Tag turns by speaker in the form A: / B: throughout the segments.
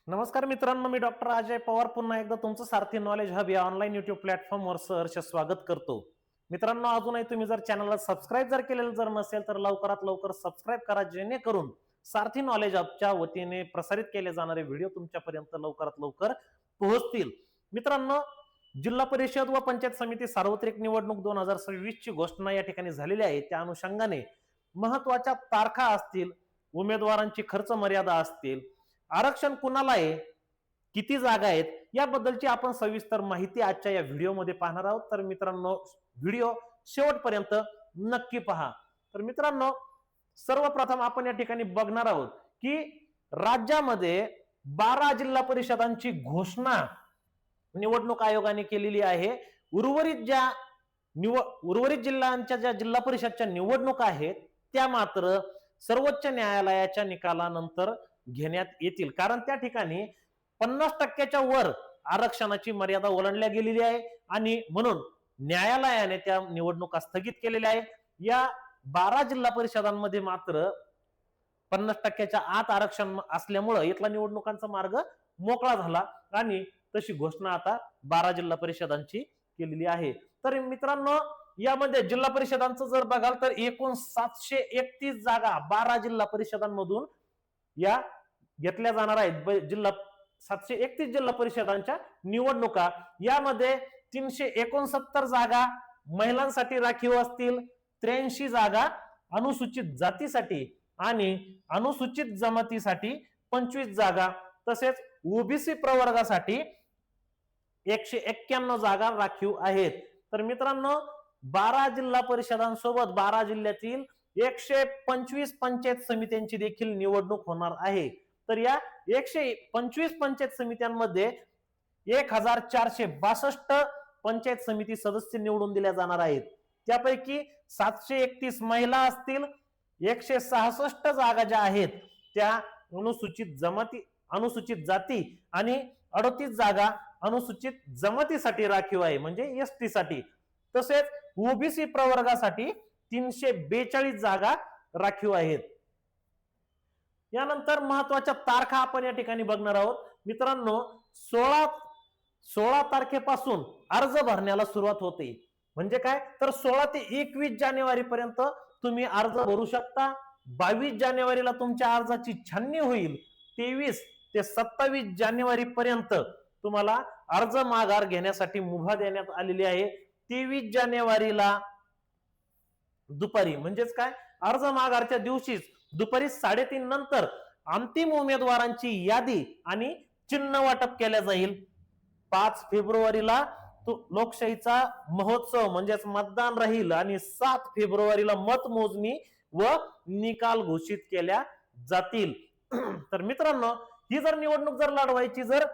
A: नमस्कार मित्रांनो, मी डॉक्टर अजय पवार पुन्हा एकदा तुमचं सारथी नॉलेज हब या ऑनलाईन युट्यूब प्लॅटफॉर्मवर सहर्ष स्वागत करतो. मित्रांनो, अजूनही तुम्ही जर चॅनलला सबस्क्राईब जर केलेलं जर नसेल तर लवकरात लवकर सबस्क्राईब करा, जेणेकरून सारथी नॉलेज हबच्या वतीने प्रसारित केले जाणारे व्हिडिओ तुमच्यापर्यंत लवकरात लवकर पोहोचतील. मित्रांनो, जिल्हा परिषद व पंचायत समिती सार्वत्रिक निवडणूक 2026 ची घोषणा या ठिकाणी झालेली आहे. त्या अनुषंगाने महत्वाच्या तारखा असतील, उमेदवारांची खर्च मर्यादा असतील, आरक्षण कुणाला आहे, किती जागा आहेत, याबद्दलची आपण सविस्तर माहिती आजच्या या व्हिडिओमध्ये पाहणार आहोत. तर मित्रांनो, व्हिडिओ शेवटपर्यंत नक्की पहा. तर मित्रांनो, सर्वप्रथम आपण या ठिकाणी बघणार आहोत की राज्यामध्ये 12 जिल्हा परिषदांची घोषणा निवडणूक आयोगाने केलेली आहे. उर्वरित जिल्ह्यांच्या ज्या जिल्हा परिषदच्या निवडणुका आहेत त्या मात्र सर्वोच्च न्यायालयाच्या निकालानंतर घेण्यात येतील, कारण त्या ठिकाणी 50% वर आरक्षणाची मर्यादा ओलांडल्या गेलेली आहे आणि म्हणून न्यायालयाने त्या निवडणुका स्थगित केलेल्या आहे. या 12 जिल्हा परिषदांमध्ये मात्र 50%च्या आत आरक्षण असल्यामुळे इथला निवडणुकांचा मार्ग मोकळा झाला आणि तशी घोषणा आता 12 जिल्हा परिषदांची केलेली आहे. तर मित्रांनो, यामध्ये जिल्हा परिषदांचं जर बघाल तर एकूण 731 जागा 12 जिल्हा परिषदांमधून या घेतल्या जाणार आहेत. 731 जिल्हा परिषदांच्या निवडणुका, यामध्ये 369 जागा महिलांसाठी राखीव असतील, 83 जागा अनुसूचित जातीसाठी आणि अनुसूचित जमातीसाठी 25 जागा, तसेच ओबीसी प्रवर्गासाठी 191 जागा राखीव आहेत. तर मित्रांनो, 12 जिल्हा परिषदांसोबत 12 जिल्ह्यातील 125 पंचायत समित्यांची देखील निवडणूक होणार आहे. तर या 125 पंचायत समित्यांमध्ये 1462 पंचायत समिती सदस्य निवडून दिल्या जाणार आहेत. त्यापैकी 731 महिला असतील, 166 जागा ज्या आहेत त्या अनुसूचित जाती आणि 38 जागा अनुसूचित जमातीसाठी राखीव आहे, म्हणजे एसटी साठी. तसेच ओबीसी प्रवर्गासाठी 342 जागा राखीव आहेत. यानंतर महत्वाच्या तारखा आपण या ठिकाणी बघणार आहोत. मित्रांनो, 16 तारखेपासून अर्ज भरण्याला सुरुवात होते. म्हणजे काय, तर 16 ते 21 जानेवारी पर्यंत तुम्ही अर्ज भरू शकता. 22 जानेवारीला तुमच्या अर्जाची छाननी होईल. 23 ते 27 जानेवारी पर्यंत तुम्हाला अर्ज माघार घेण्यासाठी मुभा देण्यात आलेली आहे. 23 जानेवारीला दुपारी, म्हणजेच काय, अर्ज माघारच्या दिवशीच दुपारी 3:30 नंतर अंतिम उमेदवारांची यादी आणि चिन्ह वाटप केल्या जाईल. 5 फेब्रुवारीला लोकशाहीचा महोत्सव म्हणजेच मतदान राहील आणि 7 फेब्रुवारीला मतमोजणी व निकाल घोषित केल्या जातील. तर मित्रांनो, ही जर निवडणूक जर लढवायची जर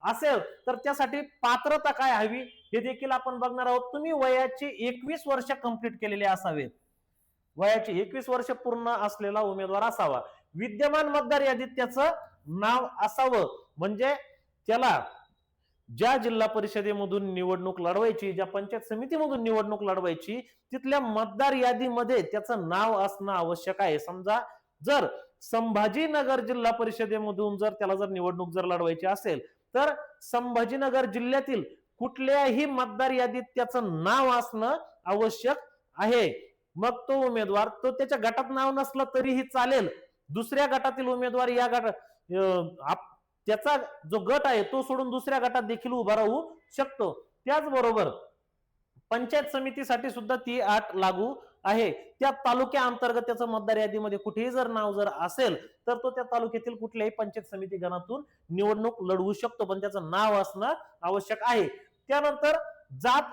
A: असेल तर त्यासाठी पात्रता काय हवी हे देखील आपण बघणार आहोत. तुम्ही वयाची 21 वर्ष कंप्लीट केलेले असावेत. वयाची 21 वर्ष पूर्ण असलेला उमेदवार असावा. विद्यमान मतदार यादीत त्याचं नाव असावं, म्हणजे त्याला ज्या जिल्हा परिषदेमधून निवडणूक लढवायची, ज्या पंचायत समितीमधून निवडणूक लढवायची, तिथल्या मतदार यादीमध्ये त्याचं नाव असणं आवश्यक आहे. समजा जर संभाजीनगर जिल्हा परिषदेमधून जर त्याला जर निवडणूक जर लढवायची असेल तर संभाजीनगर जिल्ह्यातील कुठल्याही मतदार यादीत त्याचं नाव असणं आवश्यक आहे. मग तो उमेदवार, तो त्याच्या गटात नाव नसलं तरीही चालेल, दुसऱ्या गटातील उमेदवार या गटात त्याचा जो गट आहे तो सोडून दुसऱ्या गटात देखील उभा राहू शकतो. त्याचबरोबर पंचायत समितीसाठी सुद्धा ती अट लागू आहे. त्या तालुक्या अंतर्गत त्याचं मतदार यादीमध्ये कुठेही जर नाव जर असेल तर तो त्या तालुक्यातील कुठल्याही पंचायत समिती गणातून निवडणूक लढवू शकतो, पण त्याचं नाव असणं आवश्यक आहे. त्यानंतर जात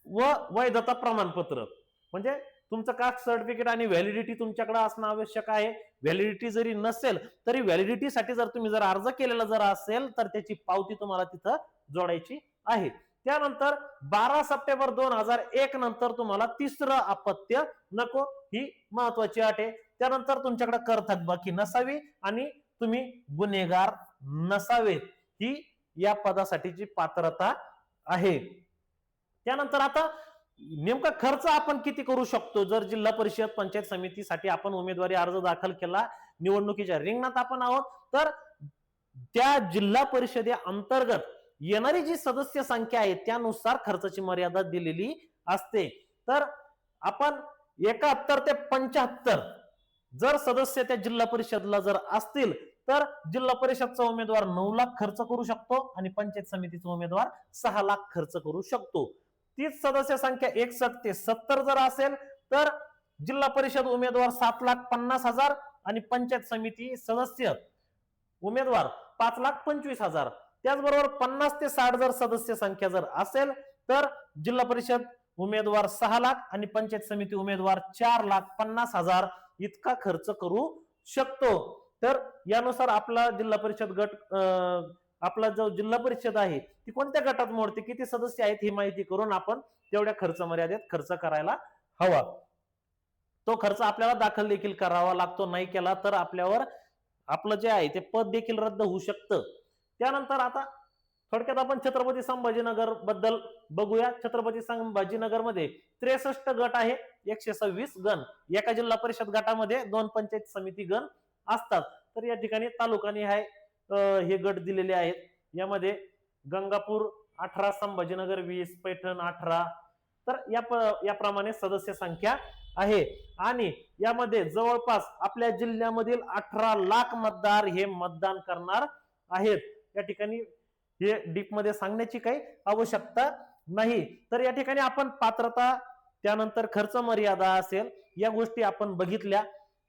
A: व वैधता प्रमाणपत्र, म्हणजे तुमचं कास्ट सर्टिफिकेट आणि व्हॅलिडिटी तुमच्याकडे असणं आवश्यक आहे. व्हॅलिडिटी जरी नसेल तरी व्हॅलिडिटीसाठी जर तुम्ही जर अर्ज केलेला जर असेल तर त्याची पावती तुम्हाला तिथं जोडायची आहे. त्यानंतर 12 सप्टेंबर 2001 नंतर तुम्हाला तिसरं अपत्य नको, ही महत्वाची अट आहे. त्यानंतर तुमच्याकडे कर थकबाकी नसावी आणि तुम्ही गुन्हेगार नसावेत, ही या पदासाठीची पात्रता आहे. त्यानंतर आता नेमका खर्च आपण किती करू शकतो जर जिल्हा परिषद पंचायत समितीसाठी आपण उमेदवारी अर्ज दाखल केला, निवडणुकीच्या रिंगणात आपण आहोत, तर त्या जिल्हा परिषदे अंतर्गत येणारी जी सदस्य संख्या आहे त्यानुसार खर्चाची मर्यादा दिलेली असते. तर आपण 71 ते 75 जर सदस्य त्या जिल्हा परिषदला जर असतील तर जिल्हा परिषदचा उमेदवार 9 लाख खर्च करू शकतो आणि पंचायत समितीचा उमेदवार 6 लाख खर्च करू शकतो. तीच सदस्य संख्या 61 ते 70 जर असेल तर जिल्हा परिषद उमेदवार 7,50,000 आणि पंचायत समिती सदस्य उमेदवार 5,25,000. त्याचबरोबर 50 ते 60 जर सदस्य संख्या जर असेल तर जिल्हा परिषद उमेदवार 6 लाख आणि पंचायत समिती उमेदवार 4,50,000 इतका खर्च करू शकतो. तर यानुसार आपला जिल्हा परिषद गट आपला जो जिल्हा परिषद आहे ती कोणत्या गटात मोडते, किती सदस्य आहेत ही माहिती करून आपण तेवढ्या खर्च मर्यादेत खर्च करायला हवा. तो खर्च आपल्याला दाखल देखील करावा लागतो, नाही केला तर आपल्यावर आपलं जे आहे ते पद देखील रद्द होऊ शकतं. त्यानंतर आता थोडक्यात आपण छत्रपती संभाजीनगर बद्दल बघूया. छत्रपती संभाजीनगर मध्ये 63 गट आहे, 126 गण. एका जिल्हा परिषद गटामध्ये 2 पंचायत समिती गण असतात. तर या ठिकाणी तालुकानी हे गट दिलेले आहेत. यामध्ये गंगापूर 18, संभाजीनगर 20, पैठण 18. तर याप्रमाणे सदस्य संख्या आहे आणि यामध्ये जवळपास आपल्या जिल्ह्यामधील 18 लाख मतदार हे मतदान करणार आहेत. या ठिकाणी हे डीप मध्ये सांगण्याची काही आवश्यकता नाही. तर या ठिकाणी आपण पात्रता, त्यानंतर खर्च मर्यादा असेल या गोष्टी आपण बघितल्या.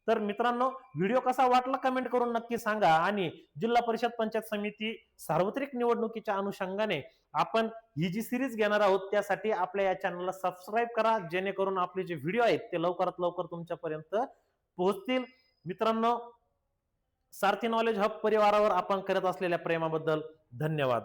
A: तर मित्रांनो, व्हिडिओ कसा वाटला कमेंट करून नक्की सांगा आणि जिल्हा परिषद पंचायत समिती सार्वत्रिक निवडणुकीच्या अनुषंगाने आपण ही जी सिरीज घेणार आहोत त्यासाठी आपल्या या चॅनलला सबस्क्राईब करा, जेणेकरून आपले जे व्हिडिओ आहेत ते लवकरात लवकर तुमच्यापर्यंत पोहोचतील. मित्रांनो, सारथी नॉलेज हब परिवारावर आपण करत असलेल्या प्रेमाबद्दल धन्यवाद.